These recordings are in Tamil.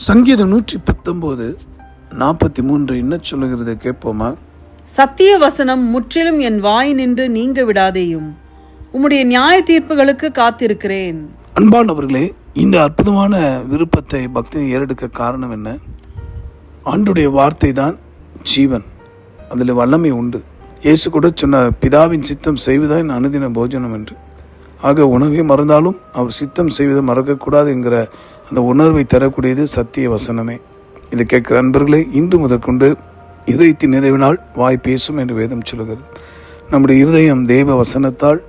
சங்கீதம் 119:43 என்ன சொல்லுகிறது கேட்போமா? சத்திய வசனம் முற்றிலும் என் வாய் நின்று நீங்க விடாதேயும், உம்முடைய நியாய தீர்ப்புகளுக்கு காத்திருக்கிறேன். அன்பானவர்களே, இந்த அற்புதமான விருப்பத்தை பக்தியை ஏறெடுக்க காரணம் என்ன? ஆண்டுடைய வார்த்தை தான் ஜீவன், அதில் வல்லமை உண்டு. இயேசு கூட சொன்னார், பிதாவின் சித்தம் செய்வதான் அனுதின போஜனம் என்று. ஆக உணவை மறந்தாலும் அவர் சித்தம் செய்வதை மறக்கக்கூடாது என்கிற அந்த உணர்வை தரக்கூடியது சத்திய வசனமே. இதை கேட்கிற அன்பர்களே, இன்று முதற்கொண்டு இதயத்தின் நிறைவினால் வாய் பேசும் என்று வேதம் சொல்லுகிறது. நம்முடைய இருதயம் தேவ வசனத்தால்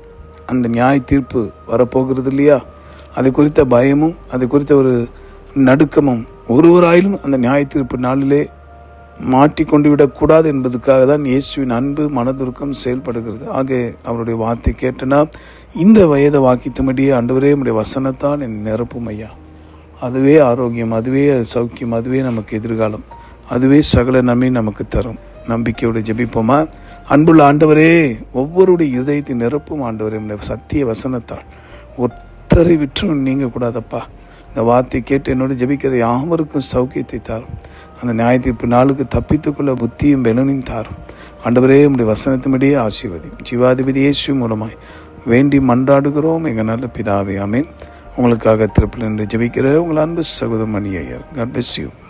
அந்த நியாய தீர்ப்பு வரப்போகிறது இல்லையா? அதை குறித்த பயமும் அதை குறித்த ஒரு நடுக்கமும் ஒருவராயிலும் அந்த நியாய தீர்ப்பு நாளிலே மாட்டிக்கொண்டு விடக்கூடாது என்பதற்காக தான் இயேசுவின் அன்பு மனதுருக்கம் செயல்படுகிறது. ஆக அவருடைய வார்த்தை கேட்டனா இந்த வயதை வாக்கித்தபடியே, ஆண்டவரே உம்முடைய வசனத்தால் என் நிரப்பும் ஐயா. அதுவே ஆரோக்கியம், அதுவே சௌக்கியம், அதுவே நமக்கு எதிர்காலம், அதுவே சகல நன்மை நமக்கு தரும். நம்பிக்கையோடு ஜெபிப்போமா? அன்புள்ள ஆண்டவரே, ஒவ்வொருடைய இதயத்தை நிரப்பும் ஆண்டவரே உம்முடைய சத்திய வசனத்தால். ஒருத்தரை விற்றும் நீங்க கூடாதப்பா. இந்த வார்த்தை கேட்டு என்னோடு ஜெபிக்கிற யாவருக்கும் சௌக்கியத்தை தாரும். அந்த நியாய தீர்ப்பு நாளுக்கு தப்பித்துக்கொள்ள புத்தியும் பலனையும் தாரும். ஆண்டவரே உம்முடைய வசனத்தின்படியே ஆசீர்வதி. ஜீவாதிபதி இயேசு மூலமாய் வேண்டி மன்றாடுகிறோம் எங்கள் நல்ல பிதாவே, ஆமென். உங்களுக்காக திருப்பலி என்று ஜெபிக்கிற உங்கள் அன்பு சகோதரன் மணி ஐயர். God bless you.